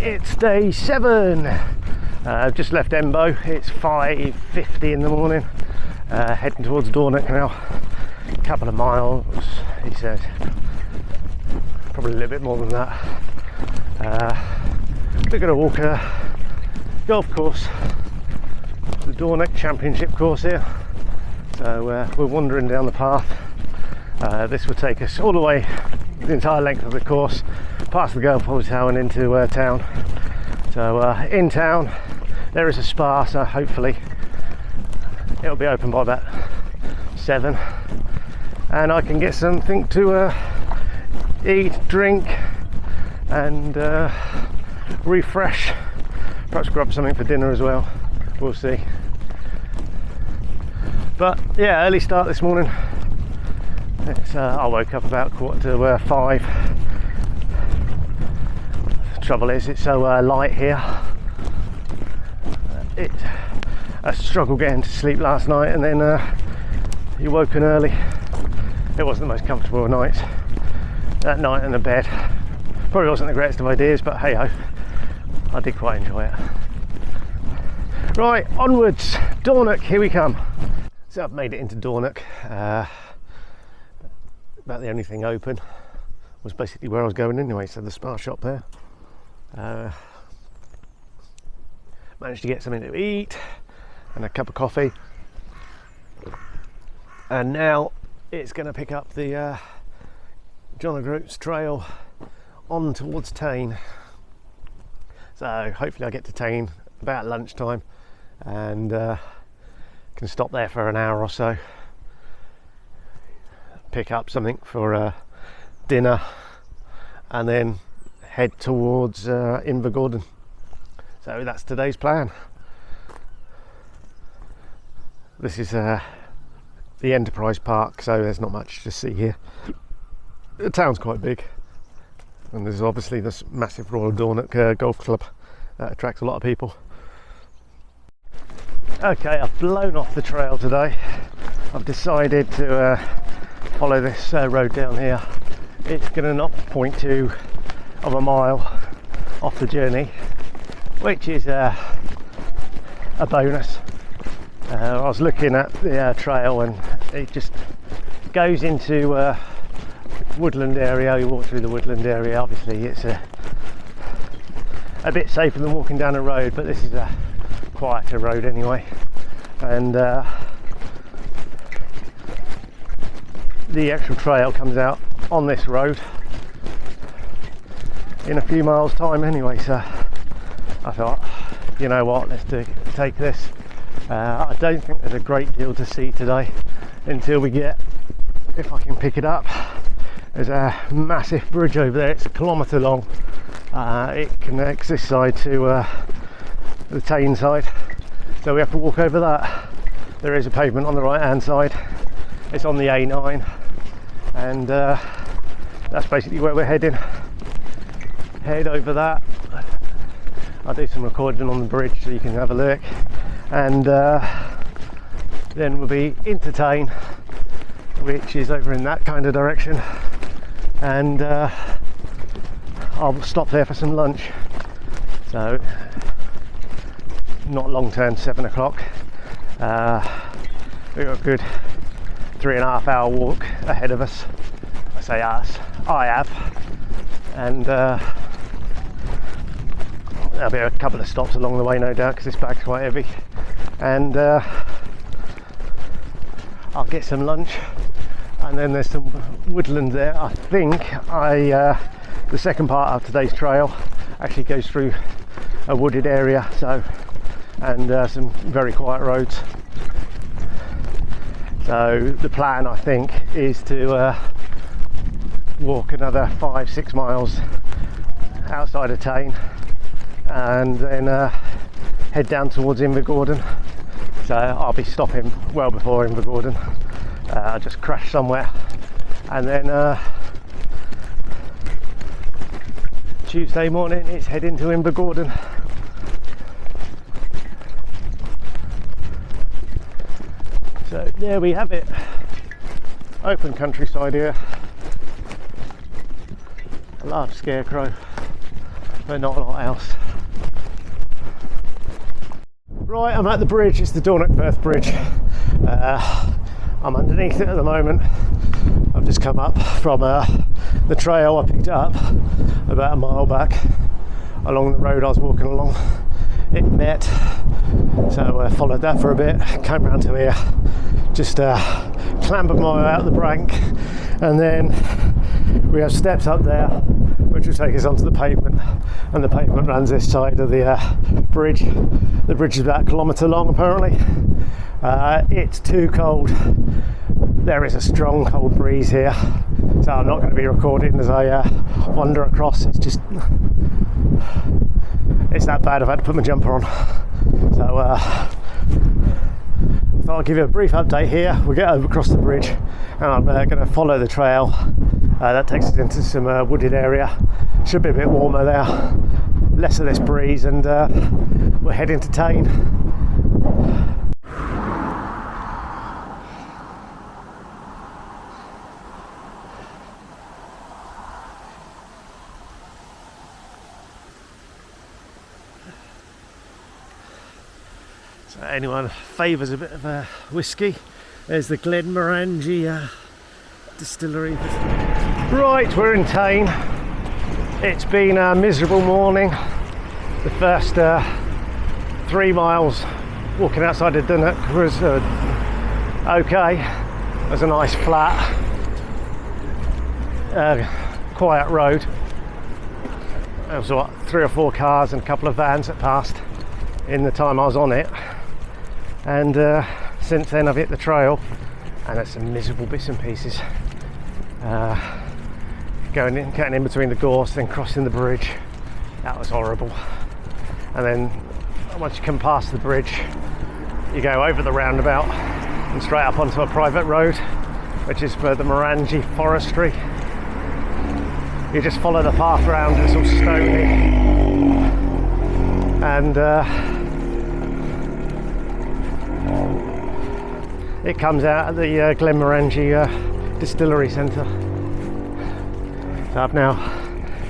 it's day 7. I've just left Embo. It's 5:50 in the morning. Heading towards Dornoch now. A couple of miles, he said. Probably a little bit more than that. We're going to walk a golf course, the Dornoch Championship course here. So we're wandering down the path. This will take us all the way, the entire length of the course, past the golf hotel and into town. So in town there is a spa, so hopefully it'll be open by about 7 and I can get something to eat, drink and refresh, perhaps grab something for dinner as well, we'll see. But yeah, early start this morning. I woke up about 5:15. The trouble is it's so light here. It's a struggle getting to sleep last night, and then you woken early. It wasn't the most comfortable of nights. That night in the bed probably wasn't the greatest of ideas, but hey ho, I did quite enjoy it. Right, onwards, Dornoch, here we come. So I've made it into Dornoch. About the only thing open was basically where I was going anyway, so the spa shop there. Managed to get something to eat and a cup of coffee, and now it's going to pick up the John O'Groats trail on towards Tain. So hopefully I get to Tain about lunchtime and can stop there for an hour or so, pick up something for dinner and then head towards Invergordon. So that's today's plan. This is the Enterprise Park, so there's not much to see here. The town's quite big, and there's obviously this massive Royal Dornoch Golf Club that attracts a lot of people. Okay, I've blown off the trail today. I've decided to follow this road down here. It's going to knock 0.2 of a mile off the journey, which is a bonus. I was looking at the trail and it just goes into woodland area. You walk through the woodland area. Obviously it's a bit safer than walking down a road, but this is a quieter road anyway, and the actual trail comes out on this road in a few miles time anyway, so I thought, you know what, let's take this. I don't think there's a great deal to see today until we get, if I can pick it up, there's a massive bridge over there. It's 1 kilometre long. It connects this side to the Tain side, so we have to walk over that. There is a pavement on the right hand side. It's on the A9, and that's basically where we're heading. Head over that. I'll do some recording on the bridge so you can have a look, and then we'll be into Tain, which is over in that kind of direction, and I'll stop there for some lunch. So not long term, 7 o'clock. We've got a good 3.5 hour walk ahead of us. I say us, I have, and there'll be a couple of stops along the way, no doubt, because this bag's quite heavy, and I'll get some lunch, and then there's some woodland there. I think the second part of today's trail actually goes through a wooded area, so, and some very quiet roads. So the plan, I think, is to walk another 5-6 miles outside of Tain, and then head down towards Invergordon. So I'll be stopping well before Invergordon. I'll just crash somewhere, and then Tuesday morning it's heading to Invergordon. So there we have it, open countryside here, a large scarecrow but not a lot else. Right, I'm at the bridge. It's the Dornoch Firth bridge. I'm underneath it at the moment. I've just come up from the trail. I picked it up about a mile back along the road I was walking along. It met, so followed that for a bit, came round to here, just clambered my way out the bank, and then we have steps up there which will take us onto the pavement, and the pavement runs this side of the bridge. The bridge is about a kilometre long apparently. It's too cold. There is a strong cold breeze here, so I'm not going to be recording as I wander across. It's that bad. I've had to put my jumper on. So I thought I'd give you a brief update here. We'll get over across the bridge and I'm going to follow the trail. That takes us into some wooded area. Should be a bit warmer there, less of this breeze, and we're heading to Tain. So anyone favours a bit of a whiskey, there's the Glenmorangie distillery. Right, we're in Tain. It's been a miserable morning. The first 3 miles walking outside of Dornoch was okay. There's a nice flat, quiet road. There was what, 3 or 4 cars and a couple of vans that passed in the time I was on it. And since then I've hit the trail, and there's some miserable bits and pieces. Getting in between the gorse, then crossing the bridge. That was horrible. And then once you come past the bridge, you go over the roundabout and straight up onto a private road, which is for the Morangi Forestry. You just follow the path round, it's all stony, and it comes out at the Glenmorangie Distillery Centre. So I've now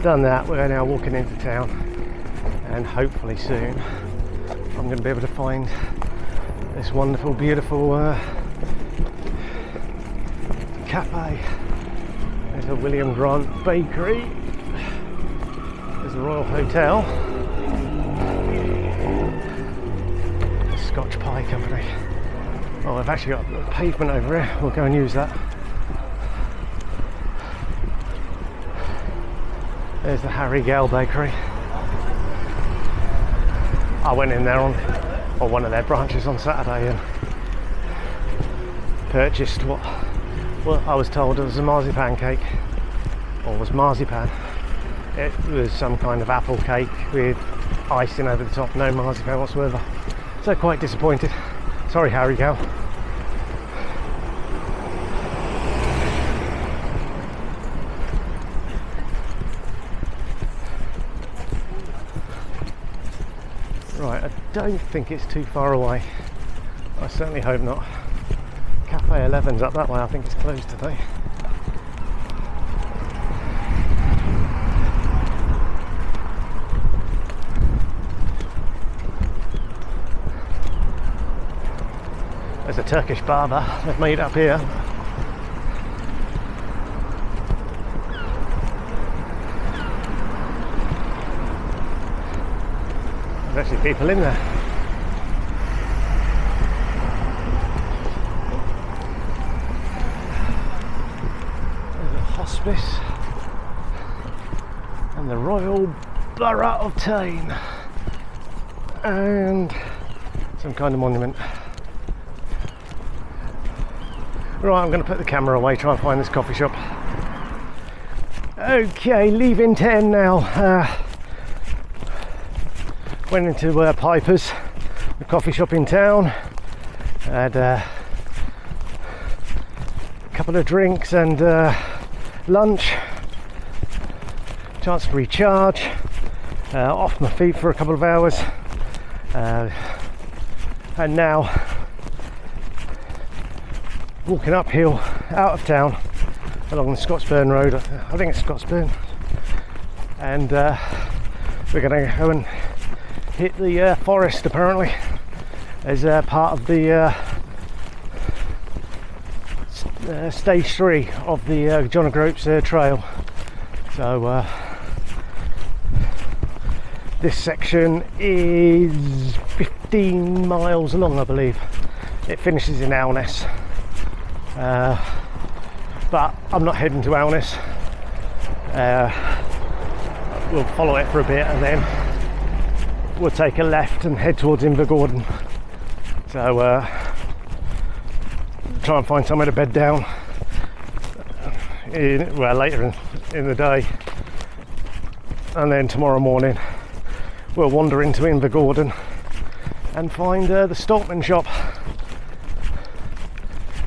done that. We're now walking into town, and hopefully soon I'm going to be able to find this wonderful, beautiful cafe. There's a William Grant Bakery. There's the Royal Hotel. The Scotch Pie Company. Oh, I've actually got a pavement over here. We'll go and use that. There's the Harry Gale Bakery. I went in there on one of their branches on Saturday and purchased what I was told it was a marzipan cake, or was marzipan. It was some kind of apple cake with icing over the top, no marzipan whatsoever. So quite disappointed. Sorry, Harry Gale. Right, I don't think it's too far away. I certainly hope not. Cafe 11's up that way. I think it's closed today. There's a Turkish barber they've made up here. There's actually people in there. There's a hospice and the Royal Borough of Tain, and some kind of monument. Right, I'm going to put the camera away, try and find this coffee shop. Okay, leaving Tain now. Went into Piper's, the coffee shop in town. Had a couple of drinks and lunch. Chance to recharge. Off my feet for a couple of hours. And now walking uphill out of town along the Scotsburn road. I think it's Scotsburn, and we're going to go and hit the forest apparently as part of the stage 3 of the John O'Groats trail. So this section is 15 miles long, I believe. It finishes in Alness, but I'm not heading to Alness. We'll follow it for a bit and then we'll take a left and head towards Invergordon. So try and find somewhere to bed down later in the day, and then tomorrow morning we'll wander into Invergordon and find the Stockman shop.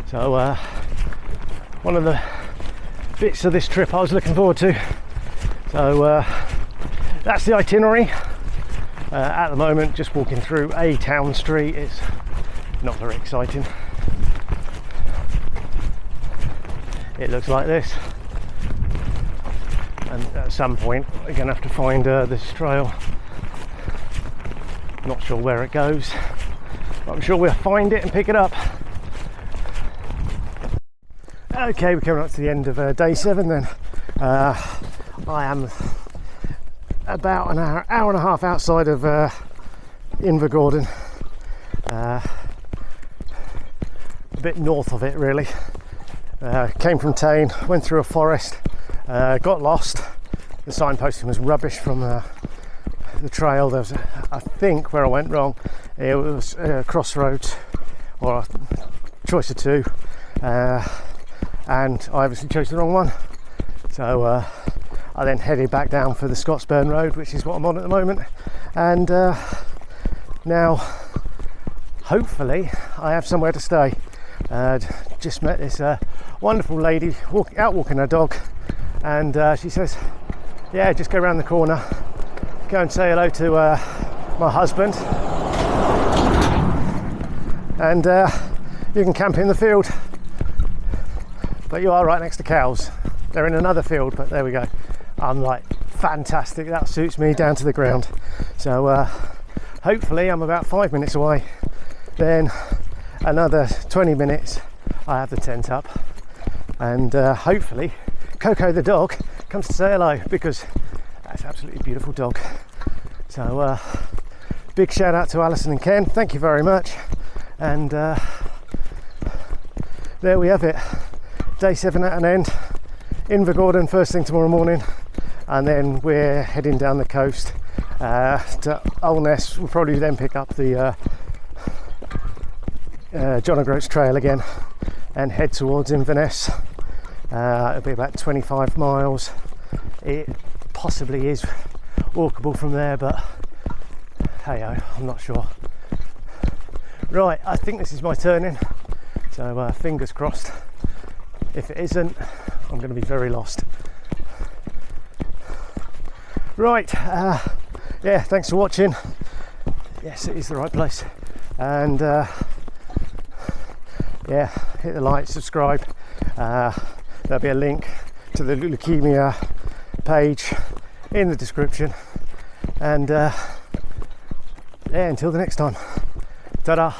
So one of the bits of this trip I was looking forward to. So that's the itinerary. At the moment, just walking through a town street. It's not very exciting. It looks like this, and at some point we're going to have to find this trail. Not sure where it goes, but I'm sure we'll find it and pick it up. Okay, we're coming up to the end of day 7 then. I am about an hour and a half outside of Invergordon, a bit north of it really. Came from Tain, went through a forest, got lost. The signposting was rubbish from the trail. There was, I think, where I went wrong, it was crossroads, or a choice of two, and I obviously chose the wrong one. So I then headed back down for the Scotsburn road, which is what I'm on at the moment, and now hopefully I have somewhere to stay. Just met this wonderful lady out walking her dog, and she says, yeah, just go around the corner, go and say hello to my husband, and you can camp in the field, but you are right next to cows. They're in another field, but there we go. I'm like, fantastic, that suits me down to the ground. So hopefully I'm about 5 minutes away, then another 20 minutes I have the tent up, and hopefully Coco the dog comes to say hello, because that's an absolutely beautiful dog. So big shout out to Alison and Ken, thank you very much. And there we have it, day 7 at an end. Invergordon first thing tomorrow morning, and then we're heading down the coast to Alness. We'll probably then pick up the John O'Groats trail again and head towards Inverness. It'll be about 25 miles. It possibly is walkable from there, but hey, I'm not sure. Right, I think this is my turning, so fingers crossed. If it isn't, I'm going to be very lost. Right, yeah, thanks for watching. Yes, it is the right place, and yeah, hit the like, subscribe. There'll be a link to the leukemia page in the description, and yeah, until the next time, ta-da.